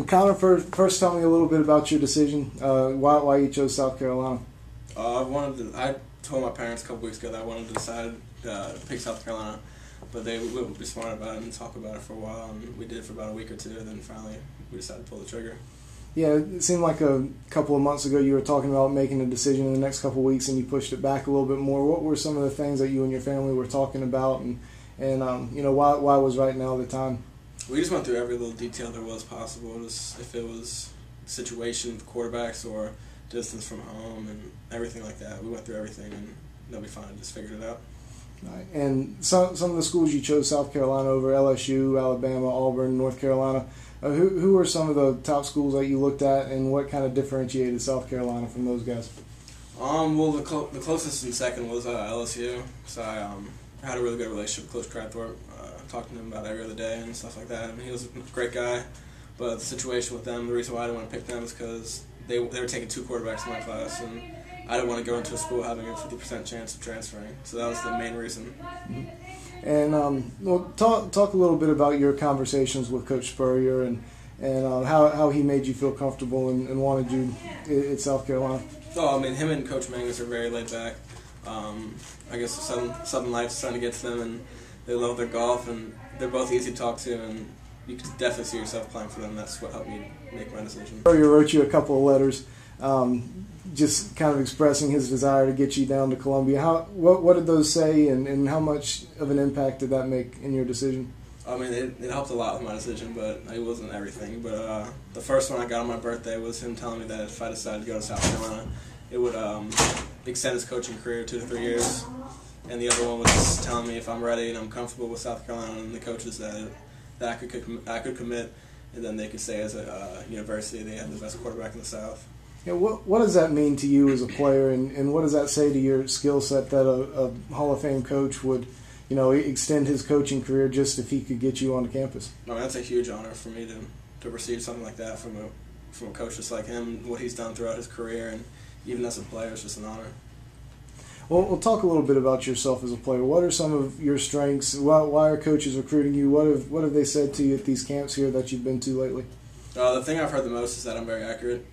Connor, first tell me a little bit about your decision. Why you chose South Carolina? I told my parents a couple weeks ago that I wanted to decide to pick South Carolina, but they would be smart about it and talk about it for a while, and we did it for about a week or two, and then finally we decided to pull the trigger. Yeah, it seemed like a couple of months ago you were talking about making a decision in the next couple of weeks, and you pushed it back a little bit more. What were some of the things that you and your family were talking about, and why was right now the time? We just went through every little detail there was possible. If it was situation with quarterbacks or distance from home and everything like that. We went through everything, and they'll be fine. Just figured it out. Right. And some of the schools you chose South Carolina over: LSU, Alabama, Auburn, North Carolina. Who were some of the top schools that you looked at, and what kind of differentiated South Carolina from those guys? Well, the closest and second was LSU. So I had a really good relationship with Coach Crabthorpe. Talked to him about every other day and stuff like that. And he was a great guy. But the situation with them, the reason why I didn't want to pick them is because they were taking 2 quarterbacks in my class, and I didn't want to go into a school having a 50% chance of transferring. So that was the main reason. Mm-hmm. And talk a little bit about your conversations with Coach Spurrier and how he made you feel comfortable and wanted you at South Carolina. Oh, I mean, him and Coach Mangus are very laid back. I guess Southern Life's starting to get to them, and they love their golf, and they're both easy to talk to, and you can definitely see yourself playing for them. That's what helped me make my decision. Spurrier wrote you a couple of letters, just kind of expressing his desire to get you down to Columbia. What did those say, and how much of an impact did that make in your decision? I mean, it helped a lot with my decision, but it wasn't everything. But the first one I got on my birthday was him telling me that if I decided to go to South Carolina, it would extend his coaching career 2 to 3 years. And the other one was telling me if I'm ready and I'm comfortable with South Carolina and the coaches that I could commit, and then they could say as a university they have the best quarterback in the South. Yeah, what does that mean to you as a player, and what does that say to your skill set that a Hall of Fame coach would, extend his coaching career just if he could get you on campus? I mean, that's a huge honor for me to receive something like that from a coach just like him. What he's done throughout his career, and even as a player, it's just an honor. Well, we'll talk a little bit about yourself as a player. What are some of your strengths? Why are coaches recruiting you? What have they said to you at these camps here that you've been to lately? The thing I've heard the most is that I'm very accurate.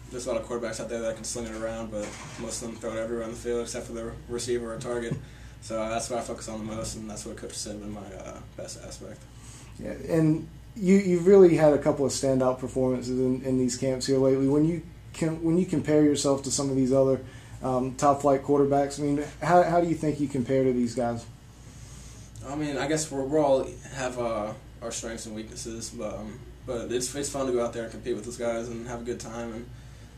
There's a lot of quarterbacks out there that can sling it around, but most of them throw it everywhere on the field except for the receiver or target. So that's what I focus on the most, and that's what Coach said was my best aspect. Yeah, and you've really had a couple of standout performances in these camps here lately. When you compare yourself to some of these other top flight quarterbacks, I mean, how do you think you compare to these guys? I mean, I guess we all have our strengths and weaknesses, but it's fun to go out there and compete with those guys and have a good time and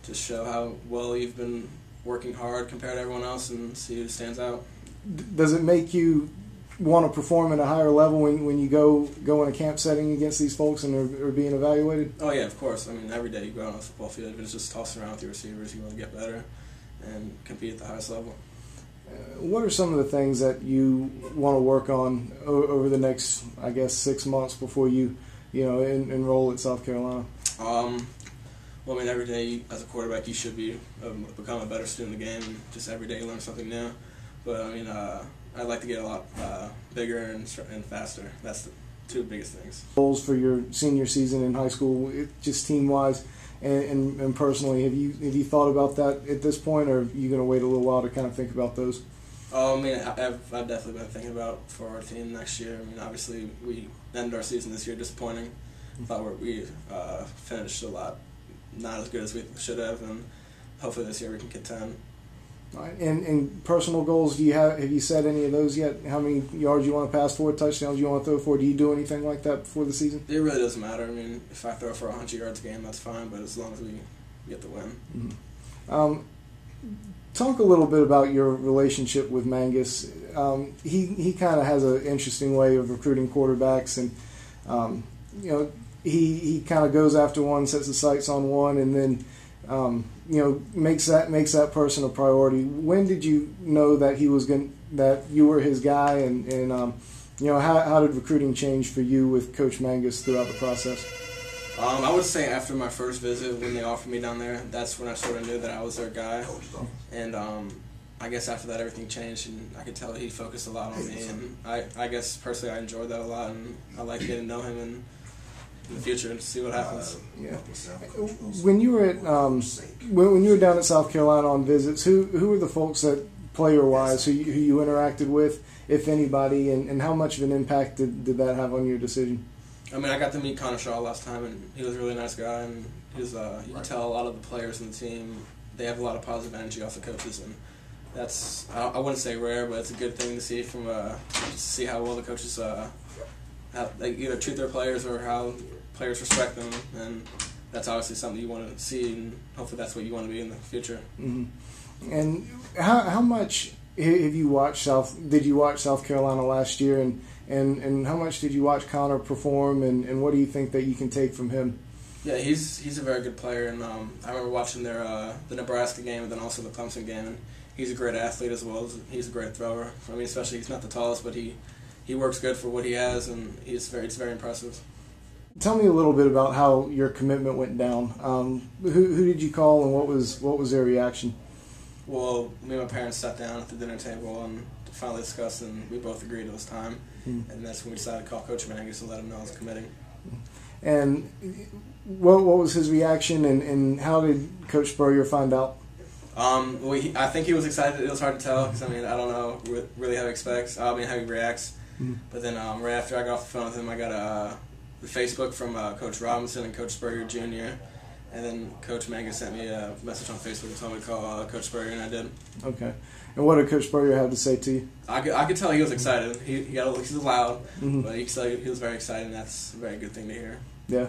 just show how well you've been working hard compared to everyone else and see who stands out. Does it make you want to perform at a higher level when you go in a camp setting against these folks and are being evaluated? Oh yeah, of course. I mean, every day you go out on the football field, but it's just tossing around with your receivers. You want to get better and compete at the highest level. What are some of the things that you want to work on over the next, I guess, 6 months before you enroll at South Carolina? Well, I mean, every day as a quarterback, you should become a better student of the game, and just every day you learn something new. But I mean, I'd like to get a lot bigger and faster. That's the 2 biggest things. Goals for your senior season in high school, just team-wise and personally, have you thought about that at this point, or are you going to wait a little while to kind of think about those? I mean, I've definitely been thinking about for our team next year. I mean, obviously we ended our season this year disappointing. Thought we finished a lot not as good as we should have, and hopefully this year we can contend. All right. And personal goals, have you set any of those yet? How many yards you want to pass for, touchdowns you want to throw for? Do you do anything like that before the season? It really doesn't matter. I mean, if I throw for 100 yards a game, that's fine, but as long as we get the win. Mm-hmm. Talk a little bit about your relationship with Mangus. He kind of has an interesting way of recruiting quarterbacks, and he kind of goes after one, sets the sights on one, and then makes that person a priority. When did you know that that you were his guy, and how did recruiting change for you with Coach Mangus throughout the process? I would say after my first visit, when they offered me down there, that's when I sort of knew that I was their guy. And I guess after that, everything changed, and I could tell he focused a lot on me. And I guess personally, I enjoyed that a lot, and I liked getting to know him and in the future and see what happens. Yeah. When you were at when you were down at South Carolina on visits, who were the folks that player wise who you interacted with, if anybody, and how much of an impact did that have on your decision? I mean, I got to meet Connor last time, and he was a really nice guy, and he was you can tell a lot of the players in the team, they have a lot of positive energy off the coaches, and that's, I wouldn't say rare, but it's a good thing to see from see how well the coaches they either treat their players or how players respect them, and that's obviously something you want to see, and hopefully that's what you want to be in the future. Mm-hmm. And how much have you watched did you watch South Carolina last year, and how much did you watch Connor perform, and what do you think that you can take from him? Yeah, he's a very good player, and I remember watching the Nebraska game and then also the Clemson game, and he's a great athlete as well. He's a great thrower. I mean, especially he's not the tallest, but he works good for what he has, and it's very impressive. Tell me a little bit about how your commitment went down. Who did you call, and what was their reaction? Well, me and my parents sat down at the dinner table and finally discussed, and we both agreed it was time. And that's when we decided to call Coach Mangus and let him know I was committing. And what was his reaction, and how did Coach Spurrier find out? Well, I think he was excited. It was hard to tell because, I mean, I don't know really how he expects. I mean, how he reacts. But then right after I got off the phone with him, I got the Facebook from Coach Robinson and Coach Spurrier Jr., and then Coach Mangus sent me a message on Facebook and told me to call Coach Spurrier, and I did. Okay. And what did Coach Spurrier have to say to you? I could tell he was excited. He's loud, but you could tell he was very excited, and that's a very good thing to hear. Yeah.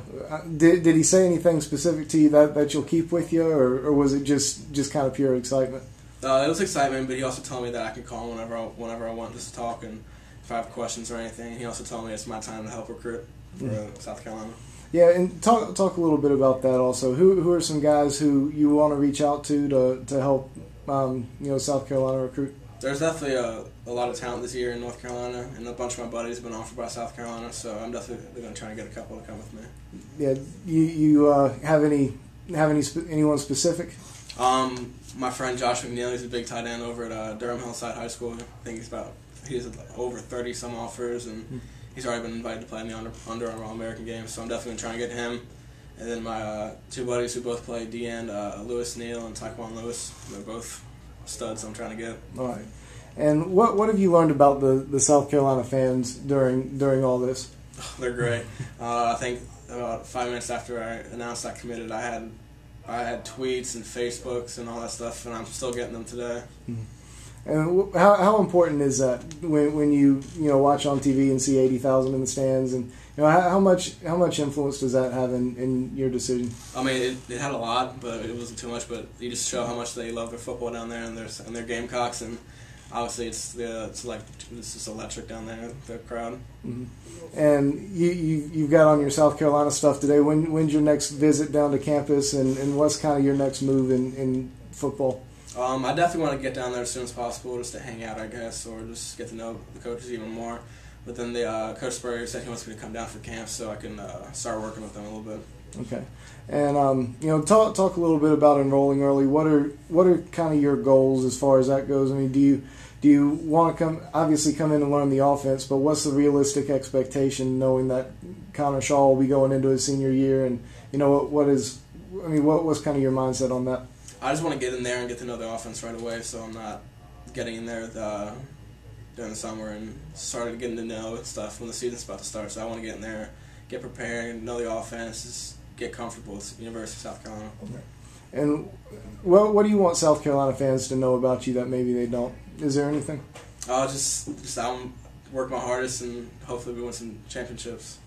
Did he say anything specific to you that you'll keep with you, or was it just kind of pure excitement? It was excitement, but he also told me that I can call him whenever I want just to talk, and if I have questions or anything. He also told me it's my time to help recruit for South Carolina. Yeah, and talk a little bit about that also. Who are some guys who you want to reach out to help South Carolina recruit? There's definitely a lot of talent this year in North Carolina, and a bunch of my buddies have been offered by South Carolina, so I'm definitely going to try and get a couple to come with me. Yeah, you have anyone specific? My friend Josh McNeil, he's a big tight end over at Durham Hillside High School. I think he's over 30 some offers, and he's already been invited to play in the Under Armour All-American game, so I'm definitely going to try and get him. And then my two buddies who both play D-end, Lewis Neal and Taekwon Lewis, they're both studs I'm trying to get. All right. And what have you learned about the South Carolina fans during all this? They're great. I think about 5 minutes after I announced I committed, I had tweets and Facebooks and all that stuff, and I'm still getting them today. And how important is that when you watch on TV and see 80,000 in the stands, and how much influence does that have in your decision? I mean, it had a lot, but it wasn't too much. But you just show how much they love their football down there and their Gamecocks, and obviously it's just electric down there, the crowd. And you've got on your South Carolina stuff today. When's your next visit down to campus, and what's kind of your next move in football? I definitely want to get down there as soon as possible, just to hang out, I guess, or just get to know the coaches even more. But then the Coach Spurrier said he wants me to come down for camp so I can start working with them a little bit. Okay. And talk a little bit about enrolling early. What are kind of your goals as far as that goes? I mean, do you want to come in and learn the offense, but what's the realistic expectation, knowing that Connor Shaw will be going into his senior year, and what's kind of your mindset on that? I just want to get in there and get to know the offense right away, so I'm not getting in there during the summer and started getting to know stuff when the season's about to start. So I want to get in there, get prepared, know the offense, just get comfortable with University of South Carolina. Okay. And what do you want South Carolina fans to know about you that maybe they don't? Is there anything? Just I work my hardest, and hopefully we win some championships.